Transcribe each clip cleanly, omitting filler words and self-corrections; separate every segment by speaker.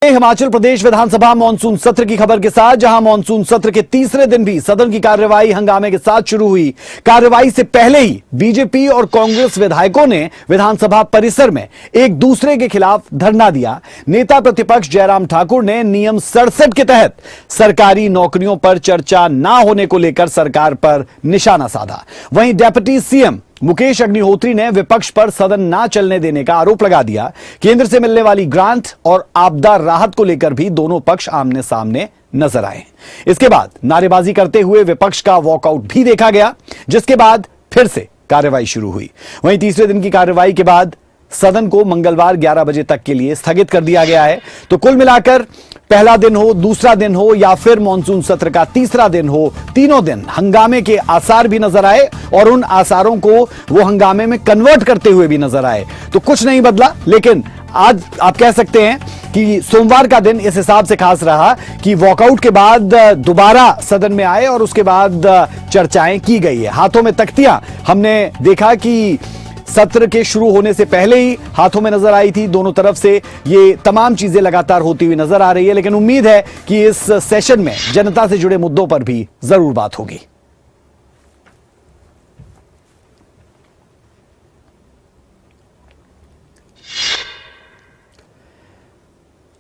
Speaker 1: हिमाचल प्रदेश विधानसभा monsoon सत्र की खबर के साथ, जहां मानसून सत्र के तीसरे दिन भी सदन की कार्यवाही हंगामे के साथ शुरू हुई। कार्यवाही से पहले ही बीजेपी और कांग्रेस विधायकों ने विधानसभा परिसर में एक दूसरे के खिलाफ धरना दिया। नेता प्रतिपक्ष जयराम ठाकुर ने नियम 67 के तहत सरकारी नौकरियों पर चर्चा न होने को लेकर सरकार पर निशाना साधा। वहीं डिप्टी सीएम मुकेश अग्निहोत्री ने विपक्ष पर सदन ना चलने देने का आरोप लगा दिया। केंद्र से मिलने वाली ग्रांट और आपदा राहत को लेकर भी दोनों पक्ष आमने सामने नजर आए। इसके बाद नारेबाजी करते हुए विपक्ष का वॉकआउट भी देखा गया, जिसके बाद फिर से कार्रवाई शुरू हुई। वहीं तीसरे दिन की कार्रवाई के बाद सदन को मंगलवार 11 बजे तक के लिए स्थगित कर दिया गया है। तो कुल मिलाकर पहला दिन हो, दूसरा दिन हो या फिर मानसून सत्र का तीसरा दिन हो, तीनों दिन हंगामे के आसार भी नजर आए और उन आसारों को वो हंगामे में कन्वर्ट करते हुए भी नजर आए। तो कुछ नहीं बदला, लेकिन आज आप कह सकते हैं कि सोमवार का दिन इस हिसाब से खास रहा कि वॉकआउट के बाद दोबारा सदन में आए और उसके बाद चर्चाएं की गई है। हाथों में तख्तियां हमने देखा कि सत्र के शुरू होने से पहले ही हाथों में नजर आई थी। दोनों तरफ से ये तमाम चीजें लगातार होती हुई नजर आ रही है, लेकिन उम्मीद है कि इस सेशन में जनता से जुड़े मुद्दों पर भी जरूर बात होगी।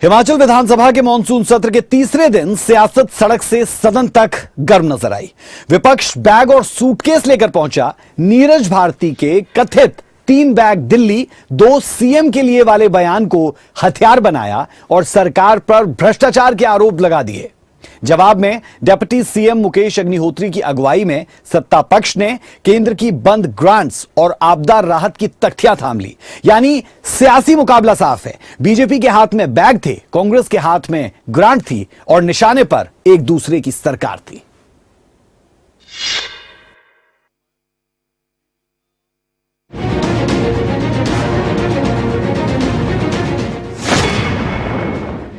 Speaker 1: हिमाचल विधानसभा के मानसून सत्र के तीसरे दिन सियासत सड़क से सदन तक गर्म नजर आई। विपक्ष बैग और सूटकेस लेकर पहुंचा। नीरज भारती के कथित 3 बैग दिल्ली 2 सीएम के लिए वाले बयान को हथियार बनाया और सरकार पर भ्रष्टाचार के आरोप लगा दिए। जवाब में डिप्टी सीएम मुकेश अग्निहोत्री की अगुवाई में सत्ता पक्ष ने केंद्र की बंद ग्रांट्स और आपदा राहत की तख्तियां थाम ली। यानी सियासी मुकाबला साफ है। बीजेपी के हाथ में बैग थे, कांग्रेस के हाथ में ग्रांट थी और निशाने पर एक दूसरे की सरकार थी।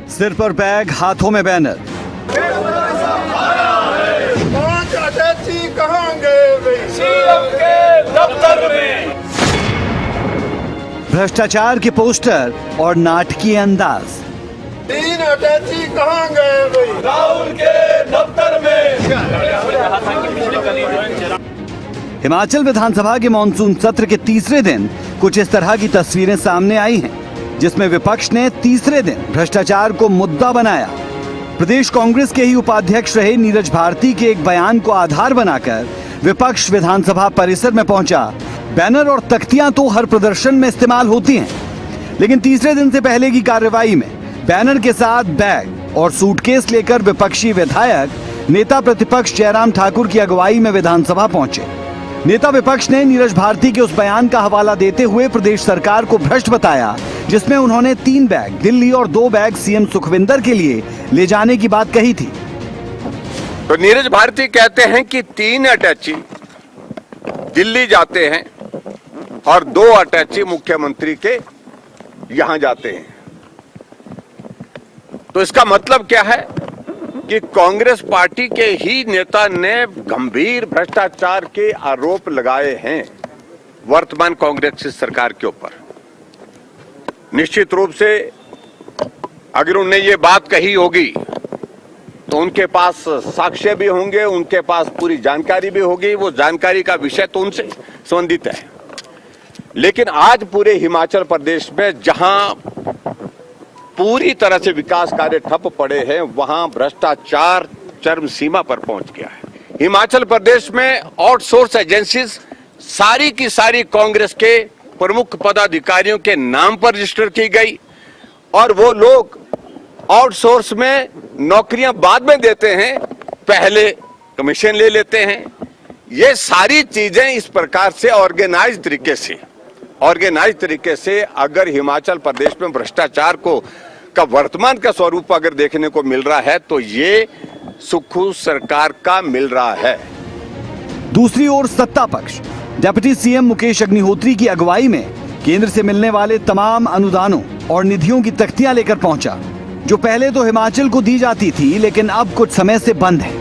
Speaker 1: सिर पर बैग, हाथों में बैनर। भ्रष्टाचार के पोस्टर और नाटकीय अंदाज।
Speaker 2: 3 अटैची कहां गए भाई? राहुल के दफ्तर में।
Speaker 1: हिमाचल विधानसभा के मानसून सत्र के तीसरे दिन कुछ इस तरह की तस्वीरें सामने आई हैं, जिसमें विपक्ष ने तीसरे दिन भ्रष्टाचार को मुद्दा बनाया। प्रदेश कांग्रेस के ही उपाध्यक्ष रहे नीरज भारती के एक बयान को आधार बनाकर विपक्ष विधानसभा परिसर में पहुंचा। बैनर और तख्तियां तो हर प्रदर्शन में इस्तेमाल होती हैं, लेकिन तीसरे दिन से पहले की कार्रवाई में बैनर के साथ बैग और सूटकेस लेकर विपक्षी विधायक नेता प्रतिपक्ष जयराम ठाकुर की अगुवाई में विधानसभा पहुंचे। नेता विपक्ष ने नीरज भारती के उस बयान का हवाला देते हुए प्रदेश सरकार को भ्रष्ट बताया, जिसमें उन्होंने 3 बैग दिल्ली और 2 बैग सीएम सुखविंदर के लिए ले जाने की बात कही थी।
Speaker 2: तो नीरज भारती कहते हैं कि 3 अटैची दिल्ली जाते हैं और 2 अटैची मुख्यमंत्री के यहां जाते हैं। तो इसका मतलब क्या है कि कांग्रेस पार्टी के ही नेता ने गंभीर भ्रष्टाचार के आरोप लगाए हैं वर्तमान कांग्रेस की सरकार के ऊपर। निश्चित रूप से अगर उन्होंने ये बात कही होगी तो उनके पास साक्ष्य भी होंगे, उनके पास पूरी जानकारी भी होगी। वो जानकारी का विषय तो उनसे संबंधित है। लेकिन आज पूरे हिमाचल प्रदेश में जहां पूरी तरह से विकास कार्य ठप पड़े हैं, वहां भ्रष्टाचार चरम सीमा पर पहुंच गया है। हिमाचल प्रदेश में आउटसोर्स एजेंसीज सारी की सारी कांग्रेस के प्रमुख पदाधिकारियों के नाम पर रजिस्टर की गई और वो लोग आउटसोर्स में नौकरियां बाद में देते हैं, पहले कमीशन ले लेते हैं। ये सारी चीजें इस प्रकार से ऑर्गेनाइज तरीके से अगर हिमाचल प्रदेश में भ्रष्टाचार का वर्तमान का स्वरूप अगर देखने को मिल रहा है तो ये सुक्खू सरकार का मिल रहा है।
Speaker 1: दूसरी ओर सत्ता पक्ष डिप्टी सीएम मुकेश अग्निहोत्री की अगुवाई में केंद्र से मिलने वाले तमाम अनुदानों और निधियों की तख्तियां लेकर पहुंचा, जो पहले तो हिमाचल को दी जाती थी लेकिन अब कुछ समय से बंद है।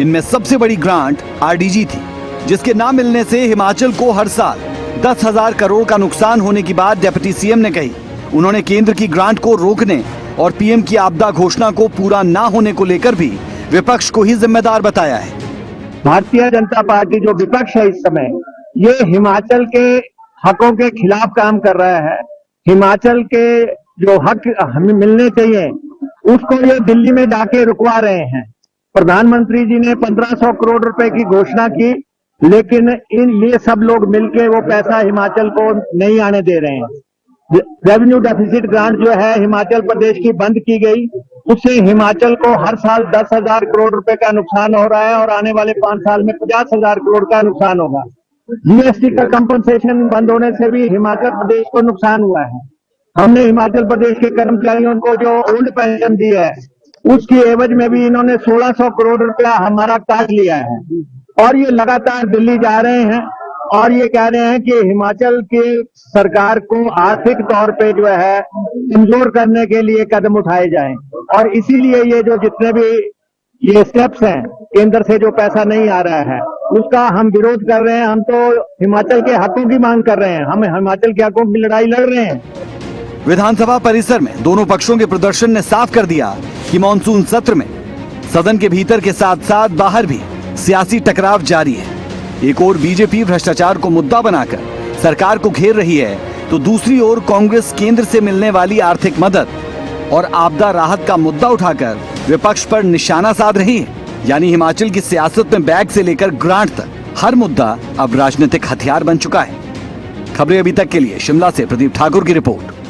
Speaker 1: इनमें सबसे बड़ी ग्रांट आरडीजी थी, जिसके ना मिलने से हिमाचल को हर साल 10,000 करोड़ का नुकसान होने की बात डिप्टी सीएम ने कही। उन्होंने केंद्र की ग्रांट को रोकने और पीएम की आपदा घोषणा को पूरा ना होने को लेकर भी विपक्ष को ही जिम्मेदार बताया है।
Speaker 3: भारतीय जनता पार्टी जो विपक्ष है इस समय, ये हिमाचल के हकों के खिलाफ काम कर रहा है। हिमाचल के जो हक हमें मिलने चाहिए उसको ये दिल्ली में जाके रुकवा रहे हैं। प्रधानमंत्री जी ने 1500 करोड़ रुपए की घोषणा की, लेकिन ये सब लोग मिलके वो पैसा हिमाचल को नहीं आने दे रहे हैं। रेवेन्यू डेफिसिट ग्रांट जो है हिमाचल प्रदेश की बंद की गई, उससे हिमाचल को हर साल 10,000 करोड़ रुपए का नुकसान हो रहा है और आने वाले 5 साल में 50,000 करोड़ का नुकसान होगा। जीएसटी का कंपनसेशन बंद होने से भी हिमाचल प्रदेश को नुकसान हुआ है। हमने हिमाचल प्रदेश के कर्मचारियों को जो ओल्ड पेंशन दी है उसकी एवज में भी इन्होंने 1600 करोड़ रुपया हमारा काट लिया है और ये लगातार दिल्ली जा रहे हैं और ये कह रहे हैं कि हिमाचल की सरकार को आर्थिक तौर पे जो है कमजोर करने के लिए कदम उठाए जाएं और इसीलिए ये जो जितने भी ये स्टेप्स हैं, केंद्र से जो पैसा नहीं आ रहा है उसका हम विरोध कर रहे हैं। हम तो हिमाचल के हकों की मांग कर रहे हैं, हम हिमाचल के हकों की लड़ाई लड़ रहे हैं।
Speaker 1: विधानसभा परिसर में दोनों पक्षों के प्रदर्शन ने साफ कर दिया कि मॉनसून सत्र में सदन के भीतर के साथ साथ बाहर भी सियासी टकराव जारी है। एक ओर बीजेपी भ्रष्टाचार को मुद्दा बनाकर सरकार को घेर रही है, तो दूसरी ओर कांग्रेस केंद्र से मिलने वाली आर्थिक मदद और आपदा राहत का मुद्दा उठाकर विपक्ष पर निशाना साध रही है। यानी हिमाचल की सियासत में बैग से लेकर ग्रांट तक हर मुद्दा अब राजनीतिक हथियार बन चुका है। खबरें अभी तक के लिए शिमला से प्रदीप ठाकुर की रिपोर्ट।